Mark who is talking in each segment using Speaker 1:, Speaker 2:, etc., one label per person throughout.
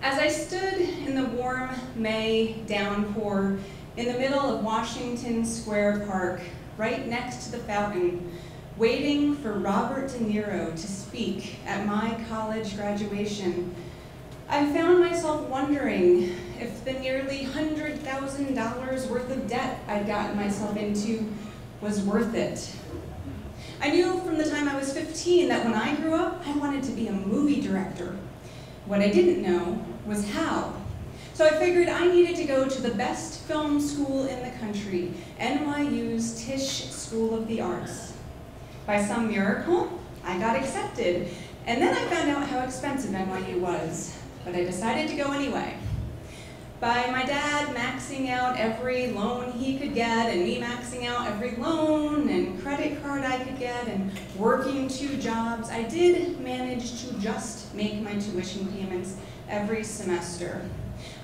Speaker 1: As I stood in the warm May downpour in the middle of Washington Square Park, right next to the fountain, waiting for Robert De Niro to speak at my college graduation, I found myself wondering if the nearly $100,000 worth of debt I'd gotten myself into was worth it. I knew from the time I was 15 that when I grew up, I wanted to be a movie director. What I didn't know was how. So I figured I needed to go to the best film school in the country, NYU's Tisch School of the Arts. By some miracle, I got accepted, and then I found out how expensive NYU was, but I decided to go anyway. By my dad maxing out every loan he could get, and me maxing out every loan and credit card I could get, and working 2 jobs, I did manage to just make my tuition payments every semester.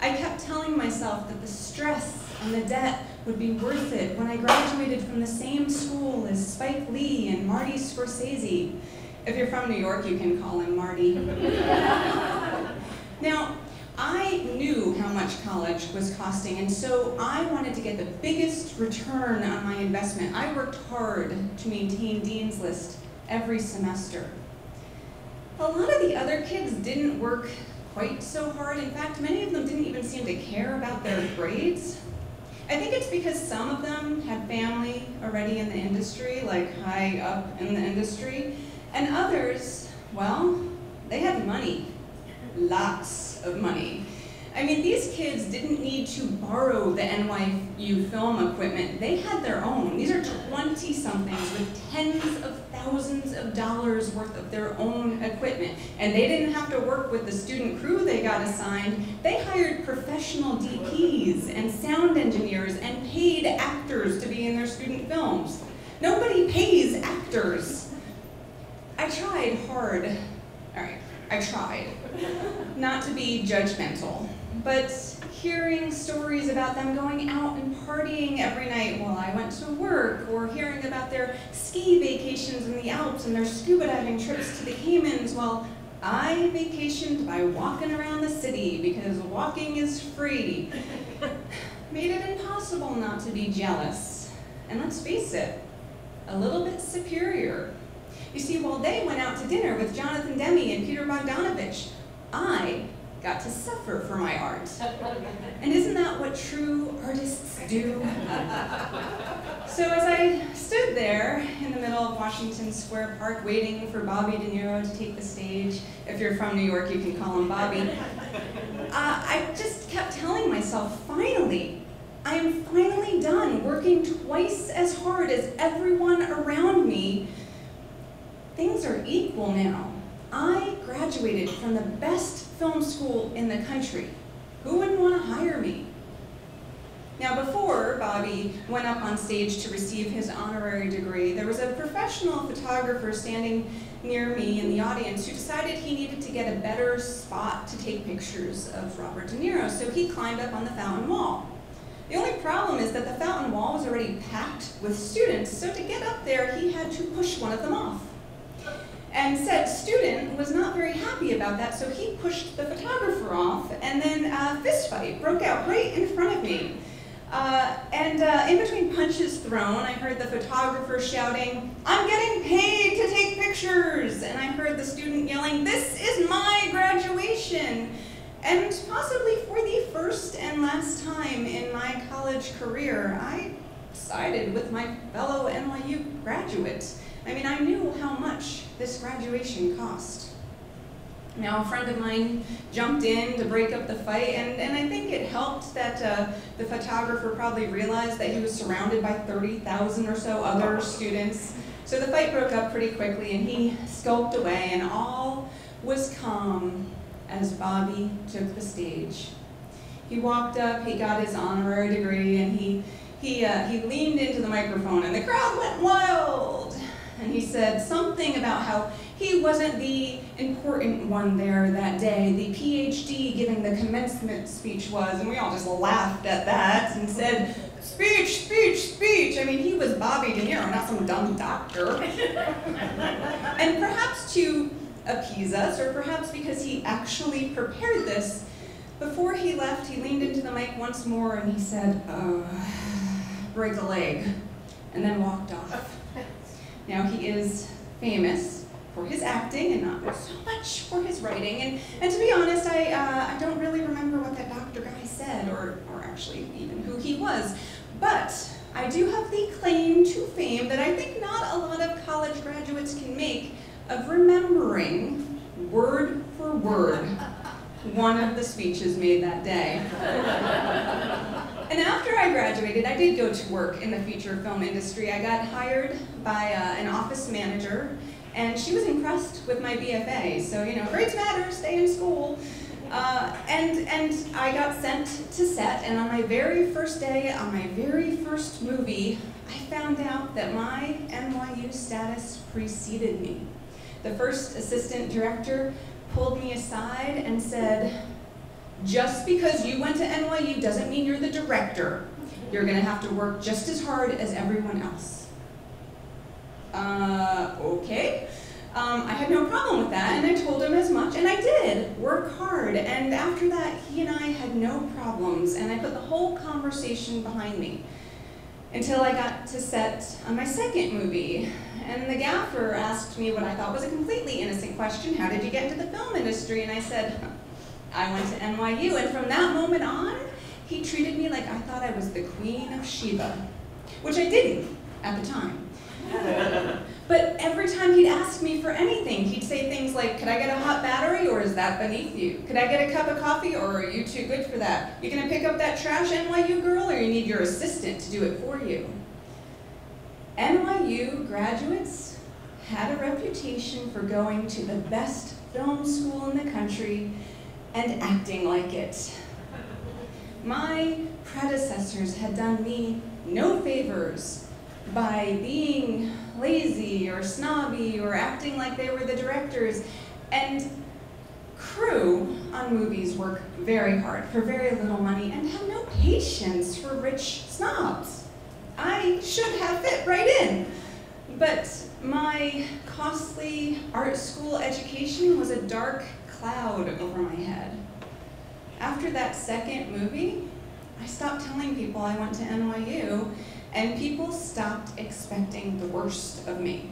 Speaker 1: I kept telling myself that the stress and the debt would be worth it when I graduated from the same school as Spike Lee and Marty Scorsese. If you're from New York, you can call him Marty. Now, I knew how much college was costing, and so I wanted to get the biggest return on my investment. I worked hard to maintain Dean's List every semester. A lot of the other kids didn't work quite so hard. In fact, many of them didn't even seem to care about their grades. I think it's because some of them had family already in the industry, like high up in the industry, and others, well, they had money, lots of money. I mean, these kids didn't need to borrow the NYU film equipment. They had their own. These are 20-somethings with tens of thousands of dollars worth of their own equipment. And they didn't have to work with the student crew they got assigned. They hired professional DPs and sound engineers and paid actors to be in their student films. Nobody pays actors. I tried hard. I tried not to be judgmental, but hearing stories about them going out and partying every night while I went to work, or hearing about their ski vacations in the Alps and their scuba diving trips to the Caymans while I vacationed by walking around the city because walking is free, made it impossible not to be jealous. And let's face it, a little bit superior. You see, while they went out to dinner with Jonathan Demme and Peter Bogdanovich, I got to suffer for my art. And isn't that what true artists do? So as I stood there in the middle of Washington Square Park waiting for Bobby De Niro to take the stage, if you're from New York, you can call him Bobby, I just kept telling myself, finally, I am finally done working twice as hard as everyone around me. Things are equal now. I graduated from the best film school in the country. Who wouldn't want to hire me? Now, before Bobby went up on stage to receive his honorary degree, there was a professional photographer standing near me in the audience who decided he needed to get a better spot to take pictures of Robert De Niro, so he climbed up on the fountain wall. The only problem is that the fountain wall was already packed with students, so to get up there, he had to push one of them off. And said student was not very happy about that, so he pushed the photographer off, and then a fist fight broke out right in front of me. In between punches thrown, I heard the photographer shouting, "I'm getting paid to take pictures!" And I heard the student yelling, "This is my graduation!" And possibly for the first and last time in my college career, I sided with my fellow NYU graduates. I mean, I knew how much this graduation cost. Now, a friend of mine jumped in to break up the fight, and I think it helped that the photographer probably realized that he was surrounded by 30,000 or so other students. So the fight broke up pretty quickly, and he skulked away, and all was calm as Bobby took the stage. He walked up, he got his honorary degree, and he leaned into the microphone, and the crowd went wild. And he said something about how he wasn't the important one there that day. The PhD giving the commencement speech was, and we all just laughed at that and said, "Speech, speech, speech." I mean, he was Bobby De Niro, not some dumb doctor. And perhaps to appease us, or perhaps because he actually prepared this, Before he left, he leaned into the mic once more and he said, break a leg, and then walked off. Now, he is famous for his acting and not so much for his writing. And to be honest, I don't really remember what that doctor guy said, or actually even who he was. But I do have the claim to fame that I think not a lot of college graduates can make of remembering, word for word, one of the speeches made that day. And after I graduated, I did go to work in the feature film industry. I got hired by an office manager, and she was impressed with my BFA. So, you know, grades matter, stay in school. And I got sent to set, and on my very first day, on my very first movie, I found out that my NYU status preceded me. The first assistant director pulled me aside and said, just because you went to NYU doesn't mean you're the director. You're gonna have to work just as hard as everyone else. Okay. I had no problem with that, and I told him as much, and I did work hard. And after that, he and I had no problems, and I put the whole conversation behind me until I got to set on my second movie. And the gaffer asked me what I thought was a completely innocent question: how did you get into the film industry? And I said, I went to NYU. And from that moment on, he treated me like I thought I was the Queen of Sheba, which I didn't at the time. But every time he'd ask me for anything, he'd say things like, could I get a hot battery, or is that beneath you? Could I get a cup of coffee, or are you too good for that? You gonna pick up that trash, NYU girl, or you need your assistant to do it for you? NYU graduates had a reputation for going to the best film school in the country and acting like it. My predecessors had done me no favors by being lazy or snobby or acting like they were the directors. And crew on movies work very hard for very little money and have no patience for rich snobs. I should have fit right in. But my costly art school education was a dark cloud over my head. After that second movie, I stopped telling people I went to NYU, and people stopped expecting the worst of me.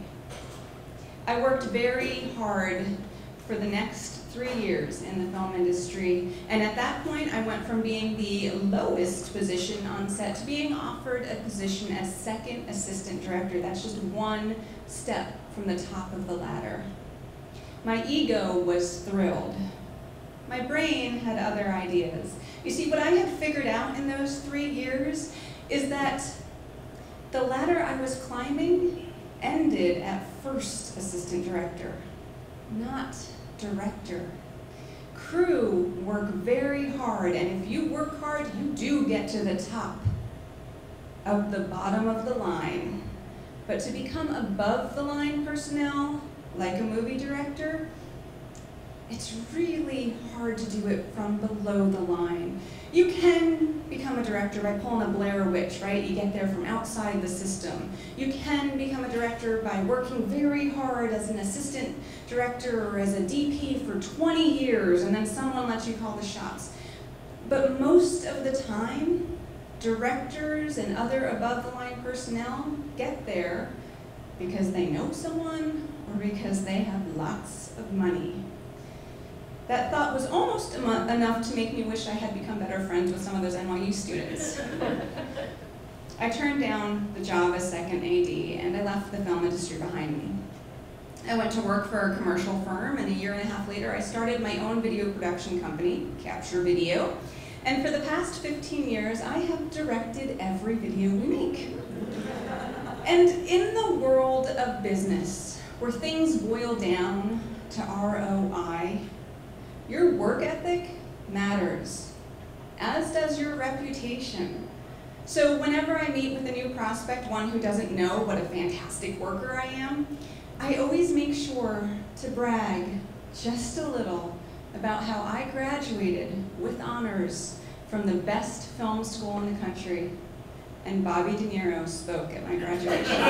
Speaker 1: I worked very hard for the next 3 years in the film industry, and at that point I went from being the lowest position on set to being offered a position as second assistant director. That's just one step from the top of the ladder. My ego was thrilled. My brain had other ideas. You see, what I had figured out in those 3 years is that the ladder I was climbing ended at first assistant director, not director. Crew work very hard, and if you work hard, you do get to the top of the bottom of the line. But to become above the line personnel, like a movie director, it's really hard to do it from below the line. You can become a director by pulling a Blair Witch, right? You get there from outside the system. You can become a director by working very hard as an assistant director or as a DP for 20 years, and then someone lets you call the shots. But most of the time, directors and other above-the-line personnel get there because they know someone or because they have lots of money. That thought was almost enough to make me wish I had become better friends with some of those NYU students. I turned down the job as second AD, and I left the film industry behind me. I went to work for a commercial firm, and a year and a half later I started my own video production company, Capture Video. And for the past 15 years, I have directed every video we make. And in the world of business, where things boil down to ROI, your work ethic matters, as does your reputation. So whenever I meet with a new prospect, one who doesn't know what a fantastic worker I am, I always make sure to brag just a little about how I graduated with honors from the best film school in the country, and Bobby De Niro spoke at my graduation.